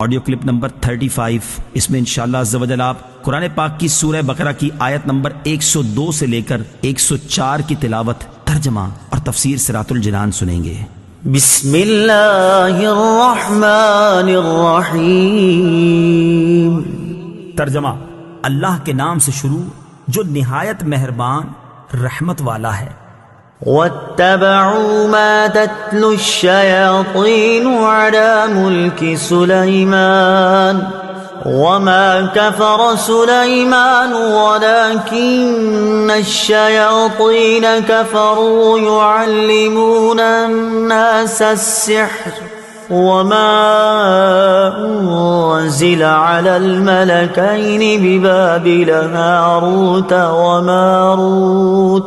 Audio clip number 35۔ اس میں انشاءاللہ عز و جل آپ قرآن پاک کی سورہ بقرہ کی آیت نمبر 102 سے لے کر 104 کی تلاوت، ترجمہ اور تفسیر صراط الجنان سنیں گے۔ بسم اللہ الرحمن الرحیم۔ ترجمہ: اللہ کے نام سے شروع جو نہایت مہربان رحمت والا ہے۔ واتبعوا ما تتلو الشياطين على ملك سليمان وما كفر سليمان ولكن الشياطين كفروا يعلمون الناس السحر وما أنزل على الملكين ببابل هاروت وماروت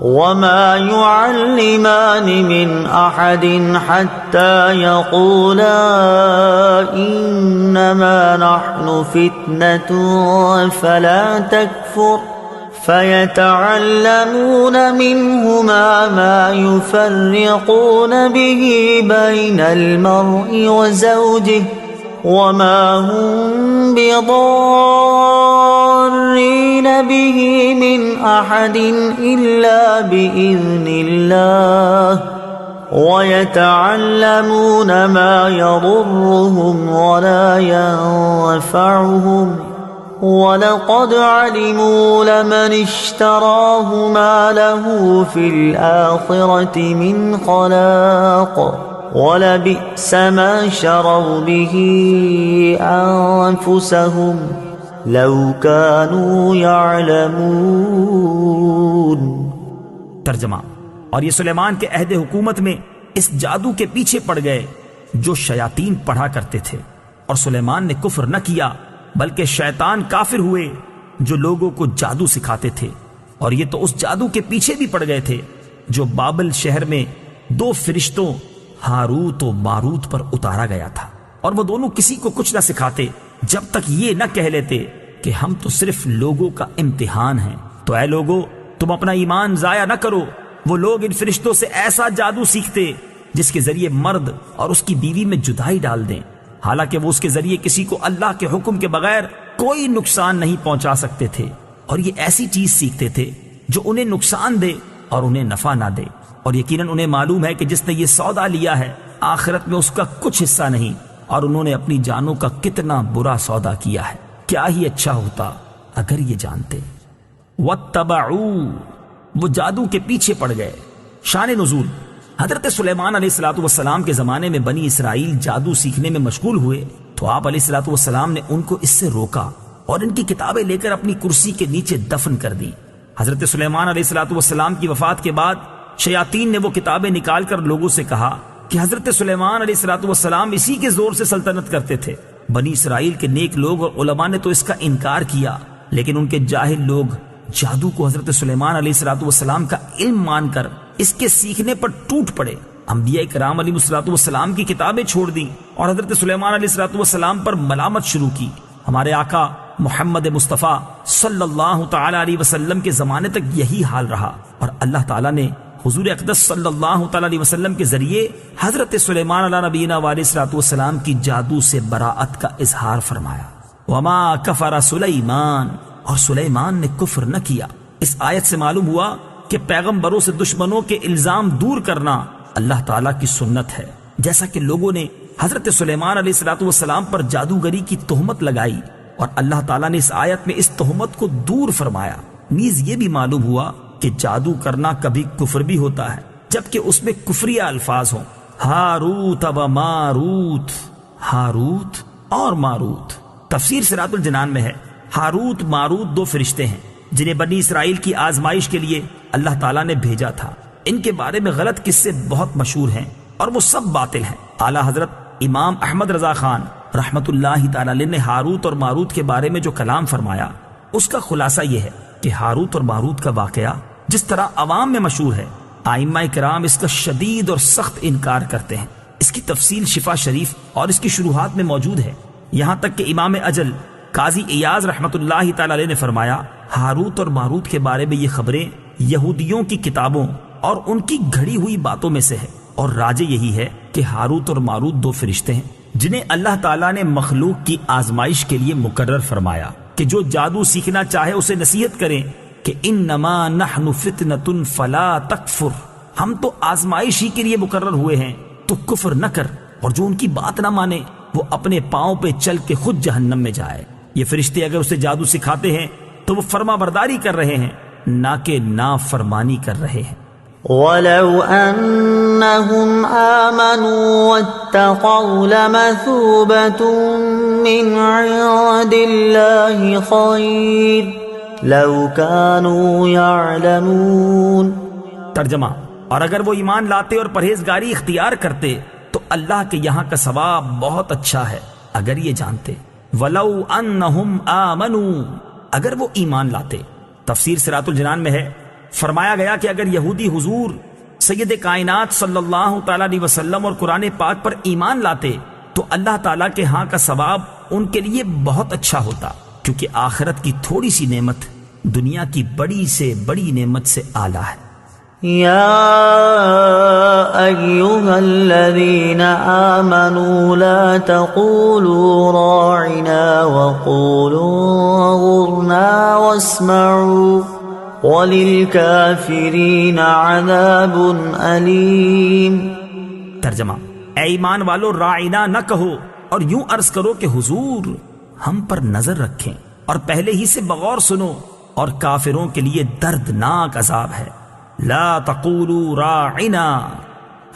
وما يعلمان من أحد حتى يقولا إنما نحن فتنة فلا تكفر فيتعلمون منهما ما يفرقون به بين المرء وزوجه وما هم بضارين به من أحد إلا بإذن الله ويتعلمون ما يضرهم ولا ينفعهم وَلَقَدْ عَلِمُوا لَمَنِ اشْتَرَاهُ مَا لَهُ فِي الْآخِرَةِ مِنْ خَلَاقٍ وَلَبِئْسَ مَا شَرَوْا بِهِ أَنفُسَهُمْ لَوْ كَانُوا يَعْلَمُونَ۔ ترجمہ: اور یہ سلیمان کے عہد حکومت میں اس جادو کے پیچھے پڑ گئے جو شیاطین پڑھا کرتے تھے، اور سلیمان نے کفر نہ کیا بلکہ شیطان کافر ہوئے جو لوگوں کو جادو سکھاتے تھے، اور یہ تو اس جادو کے پیچھے بھی پڑ گئے تھے جو بابل شہر میں 2 فرشتوں ہاروت و ماروت پر اتارا گیا تھا، اور وہ دونوں کسی کو کچھ نہ سکھاتے جب تک یہ نہ کہہ لیتے کہ ہم تو صرف لوگوں کا امتحان ہیں۔ تو اے لوگوں، تم اپنا ایمان ضائع نہ کرو۔ وہ لوگ ان فرشتوں سے ایسا جادو سیکھتے جس کے ذریعے مرد اور اس کی بیوی میں جدائی ڈال دیں، حالانکہ وہ اس کے ذریعے کسی کو اللہ کے حکم کے بغیر کوئی نقصان نہیں پہنچا سکتے تھے، اور یہ ایسی چیز سیکھتے تھے جو انہیں نقصان دے اور انہیں نفع نہ دے، اور یقیناً انہیں معلوم ہے کہ جس نے یہ سودا لیا ہے آخرت میں اس کا کچھ حصہ نہیں، اور انہوں نے اپنی جانوں کا کتنا برا سودا کیا ہے۔ کیا ہی اچھا ہوتا اگر یہ جانتے۔ واتبعوا، وہ جادو کے پیچھے پڑ گئے۔ شان نزول: حضرت سلیمان علیہ السلام کے زمانے میں بنی اسرائیل جادو سیکھنے میں مشغول ہوئے تو آپ علیہ السلام نے ان کو اس سے روکا اور ان کی کتابیں لے کر اپنی کرسی کے نیچے دفن کر دی۔ حضرت سلیمان علیہ السلام کی وفات کے بعد شیاطین نے وہ کتابیں نکال کر لوگوں سے کہا کہ حضرت سلیمان علیہ السلام اسی کے زور سے سلطنت کرتے تھے۔ بنی اسرائیل کے نیک لوگ اور علماء نے تو اس کا انکار کیا، لیکن ان کے جاہل لوگ جادو کو حضرت سلیمان علیہ السلام کا علم مان کر اس کے سیکھنے پر ٹوٹ پڑے۔ انبیاء کرام علیہ السلام کی کتابیں چھوڑ دیں اور حضرت سلیمان علیہ السلام پر ملامت شروع کی۔ ہمارے آقا محمد مصطفیٰ صلی اللہ تعالی علیہ وسلم کے زمانے تک یہی حال رہا، اور اللہ تعالیٰ نے حضور اقدس صلی اللہ تعالی علیہ وسلم کے ذریعے حضرت سلیمان علیہ نبینا علیہ السلام کی جادو سے براءت کا اظہار فرمایا۔ وما کفر سلیمان، اور سلیمان نے کفر نہ کیا۔ اس آیت سے معلوم ہوا کہ پیغمبروں سے دشمنوں کے الزام دور کرنا اللہ تعالیٰ کی سنت ہے، جیسا کہ لوگوں نے حضرت سلیمان علیہ السلام پر جادوگری کی تہمت لگائی، اور اللہ تعالیٰ نے اس آیت میں اس تہمت کو دور فرمایا۔ نیز یہ بھی معلوم ہوا کہ جادو کرنا کبھی کفر بھی ہوتا ہے جبکہ اس میں کفریہ الفاظ ہوں۔ ہاروت و ماروت، ہاروت اور ماروت۔ تفسیر صراط الجنان میں ہے ہاروت ماروت 2 فرشتے ہیں جنہیں بنی اسرائیل کی آزمائش کے لیے اللہ تعالیٰ نے بھیجا تھا۔ ان کے بارے میں غلط قصے بہت مشہور ہیں اور وہ سب باطل ہیں۔ اعلیٰ حضرت امام احمد رضا خان رحمت اللہ تعالی علیہ نے ہاروت اور ماروت کے بارے میں جو کلام فرمایا اس کا خلاصہ یہ ہے کہ ہاروت اور ماروت کا واقعہ جس طرح عوام میں مشہور ہے، ائمہ کرام اس کا شدید اور سخت انکار کرتے ہیں۔ اس کی تفصیل شفا شریف اور اس کی شروحات میں موجود ہے، یہاں تک کہ امام اجل قاضی ایاز رحمت اللہ تعالی علیہ نے فرمایا ہاروت اور ماروت کے بارے میں یہ خبریں یہودیوں کی کتابوں اور ان کی گھڑی ہوئی باتوں میں سے ہے، اور راجے یہی ہے کہ ہاروت اور ماروت 2 فرشتے ہیں جنہیں اللہ تعالیٰ نے مخلوق کی آزمائش کے لیے مقرر فرمایا کہ جو جادو سیکھنا چاہے اسے نصیحت کریں کہ انما نحن فتنۃ فلا تکفر، ہم تو آزمائش ہی کے لیے مقرر ہوئے ہیں تو کفر نہ کر، اور جو ان کی بات نہ مانے وہ اپنے پاؤں پہ چل کے خود جہنم میں جائے۔ یہ فرشتے اگر اسے جادو سکھاتے ہیں تو وہ فرما برداری کر رہے ہیں، نہ کہ نافرمانی کر رہے ہیں۔ وَلَوْ أَنَّهُمْ آمَنُوا وَاتَّقَوْا لَمَثُوبَةٌ مِّنْ عِندِ اللَّهِ خَيْرٌ لَوْ كَانُوا يَعْلَمُونَ۔ ترجمہ، اور اگر وہ ایمان لاتے اور پرہیزگاری اختیار کرتے تو اللہ کے یہاں کا ثواب بہت اچھا ہے اگر یہ جانتے۔ وَلَوْ أَنَّهُمْ آمَنُوا، اگر وہ ایمان لاتے۔ تفسیر صراط الجنان میں ہے، فرمایا گیا کہ اگر یہودی حضور سید کائنات صلی اللہ تعالیٰ علیہ وسلم اور قرآن پاک پر ایمان لاتے تو اللہ تعالیٰ کے ہاں کا ثواب ان کے لیے بہت اچھا ہوتا، کیونکہ آخرت کی تھوڑی سی نعمت دنیا کی بڑی سے بڑی نعمت سے اعلیٰ ہے۔ یا ایھا الذین آمنوا لا تقولوا راعنا وقولوا انظرنا واسمعوا وَلِلْكَافِرِينَ عَذَابٌ أَلِيمٌ۔ ترجمہ، اے ایمان والو راعنا نہ کہو اور یوں عرض کرو کہ حضور ہم پر نظر رکھیں اور پہلے ہی سے بغور سنو، اور کافروں کے لیے دردناک عذاب ہے۔ لا تقولوا راعنا،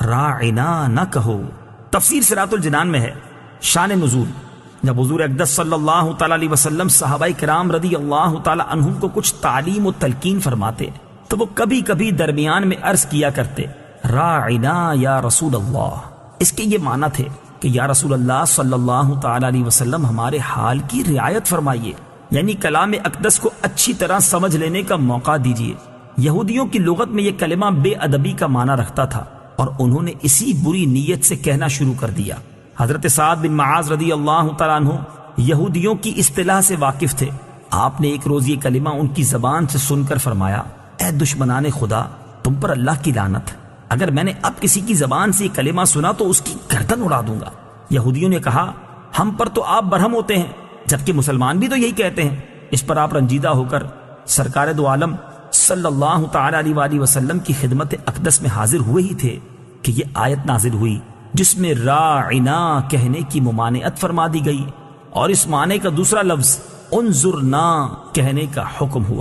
راعنا نہ کہو۔ تفسیر صراط الجنان میں ہے، شان نزول، جب حضور اقدس صلی اللہ تعالیٰ علیہ وسلم صحابہ کرام رضی اللہ تعالیٰ عنہم کو کچھ تعلیم و تلقین فرماتے تو وہ کبھی کبھی درمیان میں عرض کیا کرتے راعنا یا رسول اللہ۔ اس کے یہ معنی تھے کہ یا رسول اللہ صلی اللہ تعالیٰ علیہ وسلم ہمارے حال کی رعایت فرمائیے، یعنی کلام اقدس کو اچھی طرح سمجھ لینے کا موقع دیجیے۔ یہودیوں کی لغت میں یہ کلمہ بے ادبی کا معنی رکھتا تھا اور انہوں نے اسی بری نیت سے کہنا شروع کر دیا۔ حضرت سعد بن معاذ رضی اللہ تعالیٰ عنہ یہودیوں کی اصطلاح سے واقف تھے۔ آپ نے ایک روز یہ کلمہ ان کی زبان سے سن کر فرمایا، اے دشمنان خدا، تم پر اللہ کی لعنت، اگر میں نے اب کسی کی زبان سے یہ کلمہ سنا تو اس کی گردن اڑا دوں گا۔ یہودیوں نے کہا، ہم پر تو آپ برہم ہوتے ہیں، جبکہ مسلمان بھی تو یہی کہتے ہیں۔ اس پر آپ رنجیدہ ہو کر سرکار دو عالم صلی اللہ تعالیٰ علیہ وآلہ وسلم کی خدمت اقدس میں حاضر ہوئے ہی تھے کہ یہ آیت نازل ہوئی جس میں راعنا کہنے کی ممانعت فرما دی گئی اور اس معنی کا دوسرا لفظ انظرنا کہنے کا حکم ہوا۔